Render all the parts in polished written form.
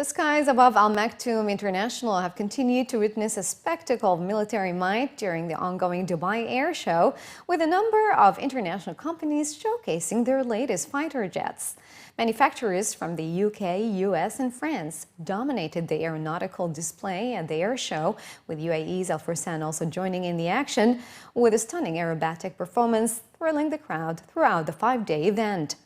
The skies above Al Maktoum International have continued to witness a spectacle of military might during the ongoing Dubai Air Show, with a number of international companies showcasing their latest fighter jets. Manufacturers from the UK, US and France dominated the aeronautical display at the air show, with UAE's Al Fursan also joining in the action with a stunning aerobatic performance thrilling the crowd throughout the 5-day event.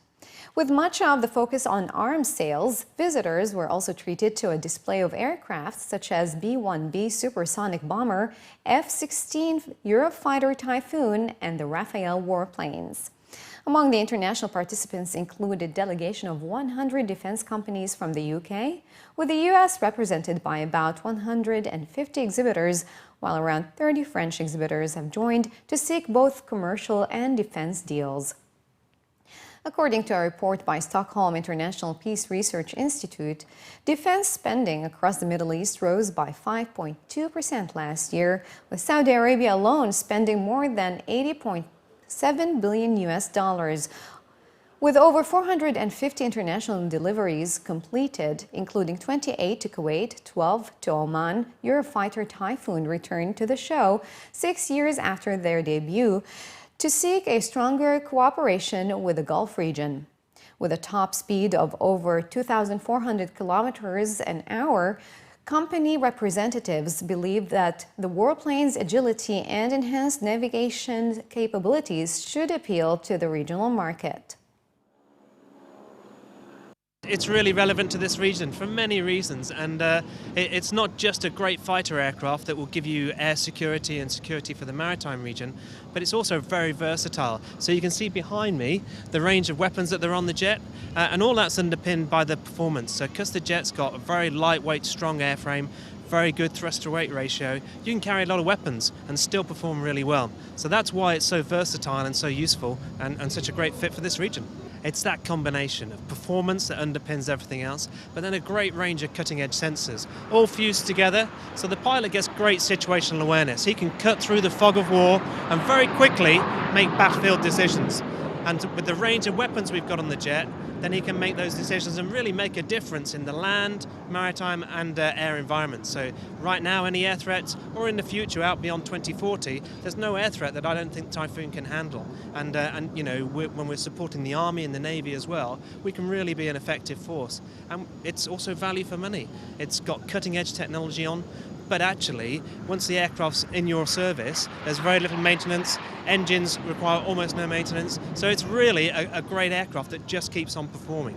With much of the focus on arms sales, visitors were also treated to a display of aircraft such as B-1B supersonic bomber, F-16 Eurofighter Typhoon, and the Rafale warplanes. Among the international participants included a delegation of 100 defense companies from the UK, with the US represented by about 150 exhibitors, while around 30 French exhibitors have joined to seek both commercial and defense deals. According to a report by Stockholm International Peace Research Institute, defense spending across the Middle East rose by 5.2% last year, with Saudi Arabia alone spending more than $80.7 billion. With over 450 international deliveries completed, including 28 to Kuwait, 12 to Oman, Eurofighter Typhoon returned to the show 6 years after their debut, to seek a stronger cooperation with the Gulf region. With a top speed of over 2,400 kilometers an hour, company representatives believe that the warplane's agility and enhanced navigation capabilities should appeal to the regional market. It's really relevant to this region for many reasons, and it's not just a great fighter aircraft that will give you air security and security for the maritime region, but it's also very versatile. So you can see behind me the range of weapons that are on the jet, and all that's underpinned by the performance. So because the jet's got a very lightweight, strong airframe, very good thrust-to-weight ratio, you can carry a lot of weapons and still perform really well. So that's why it's so versatile and so useful and such a great fit for this region. It's that combination of performance that underpins everything else, but then a great range of cutting-edge sensors, all fused together, so the pilot gets great situational awareness. He can cut through the fog of war and very quickly make battlefield decisions. And with the range of weapons we've got on the jet, then he can make those decisions and really make a difference in the land, maritime and air environment. So right now, any air threats, or in the future out beyond 2040, there's no air threat that I don't think Typhoon can handle. And you know, when we're supporting the Army and the Navy as well, we can really be an effective force. And it's also value for money. It's got cutting edge technology on, but actually, once the aircraft's in your service, there's very little maintenance, engines require almost no maintenance, so it's really a great aircraft that just keeps on performing.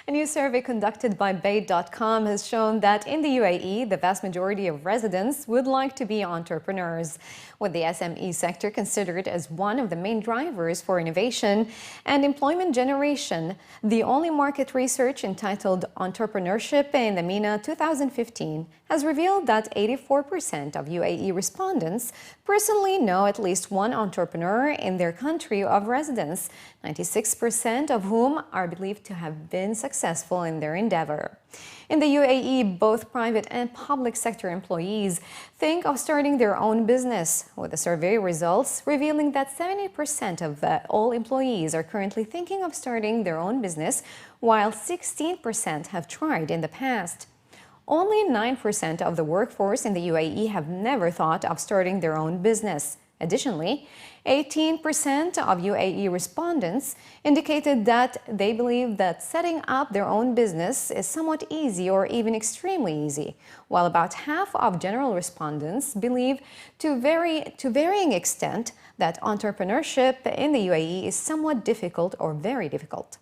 A new survey conducted by Bayt.com has shown that in the UAE, the vast majority of residents would like to be entrepreneurs, with the SME sector considered as one of the main drivers for innovation and employment generation. The only market research entitled Entrepreneurship in the MENA 2015 has revealed that 84% of UAE respondents personally know at least one entrepreneur in their country of residence, 96% of whom are believed to have been successful in their endeavor. In the UAE, both private and public sector employees think of starting their own business, with the survey results revealing that 70% of all employees are currently thinking of starting their own business, while 16% have tried in the past. Only 9% of the workforce in the UAE have never thought of starting their own business. Additionally, 18% of UAE respondents indicated that they believe that setting up their own business is somewhat easy or even extremely easy, while about half of general respondents believe to varying extent that entrepreneurship in the UAE is somewhat difficult or very difficult.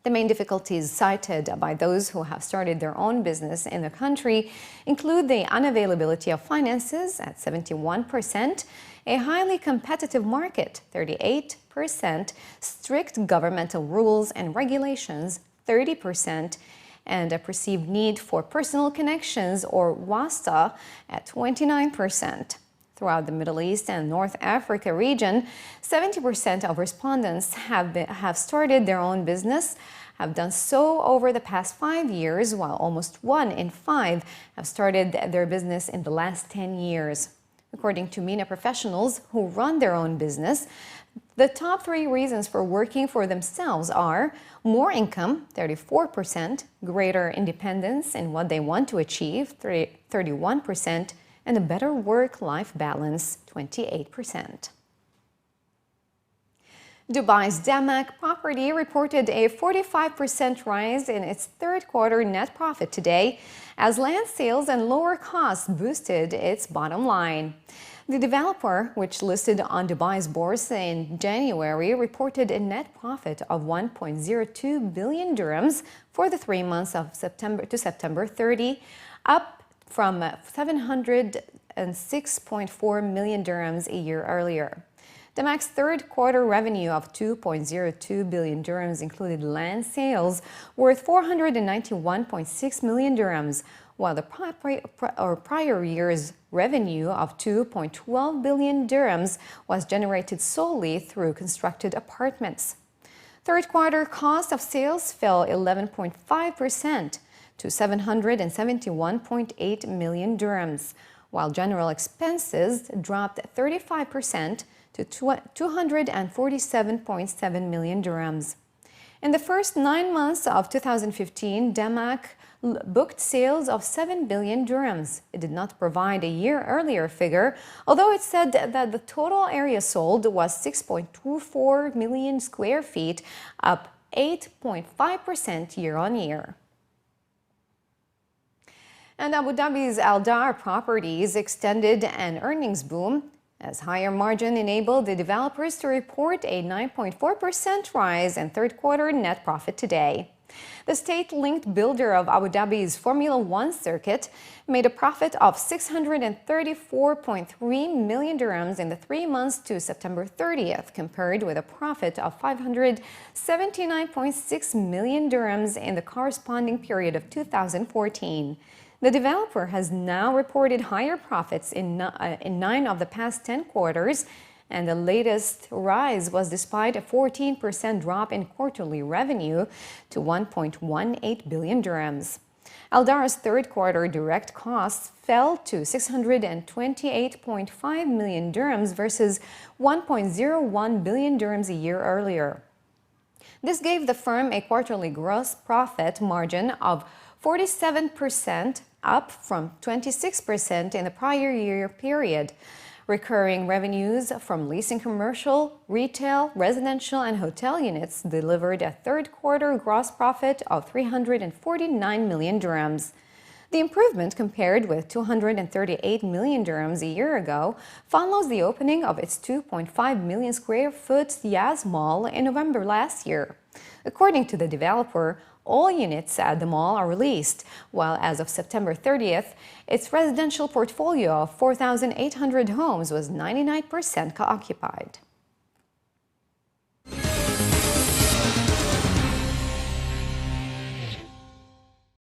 The main difficulties cited by those who have started their own business in the country include the unavailability of finances at 71%, a highly competitive market, 38%, strict governmental rules and regulations, 30%, and a perceived need for personal connections, or wasta, at 29%. Throughout the Middle East and North Africa region, 70% of respondents have started their own business, have done so over the past 5 years, while almost 1 in 5 have started their business in the last 10 years. According to MENA professionals who run their own business, The top 3 reasons for working for themselves are more income, 34%, greater independence in what they want to achieve, 31%, and a better work-life balance, 28%. Dubai's Damac property reported a 45% rise in its third quarter net profit today, as land sales and lower costs boosted its bottom line. The developer, which listed on Dubai's bourse in January, reported a net profit of 1.02 billion dirhams for the 3 months of September to September 30, up from 706.4 million dirhams a year earlier. Damac's third quarter revenue of 2.02 billion dirhams included land sales worth 491.6 million dirhams, while the prior year's revenue of 2.12 billion dirhams was generated solely through constructed apartments. Third quarter cost of sales fell 11.5% to 771.8 million dirhams, while general expenses dropped 35% to 247.7 million dirhams. In the first 9 months of 2015, Damac booked sales of 7 billion dirhams. It did not provide a year earlier figure, although it said that the total area sold was 6.24 million square feet, up 8.5% year on year. And Abu Dhabi's Aldar Properties extended an earnings boom, as higher margin enabled the developers to report a 9.4% rise in third quarter net profit today. The state-linked builder of Abu Dhabi's Formula One circuit made a profit of 634.3 million dirhams in the 3 months to September 30th, compared with a profit of 579.6 million dirhams in the corresponding period of 2014. The developer has now reported higher profits in 9 of the past 10 quarters, and the latest rise was despite a 14% drop in quarterly revenue to 1.18 billion dirhams. Aldar's third quarter direct costs fell to 628.5 million dirhams versus 1.01 billion dirhams a year earlier. This gave the firm a quarterly gross profit margin of 47%, up from 26% in the prior year period. Recurring revenues from leasing commercial, retail, residential, and hotel units delivered a third quarter gross profit of 349 million dirhams. The improvement, compared with 238 million dirhams a year ago, follows the opening of its 2.5 million square foot Yas Mall in November last year. According to the developer, all units at the mall are leased, while as of September 30th, its residential portfolio of 4,800 homes was 99% occupied.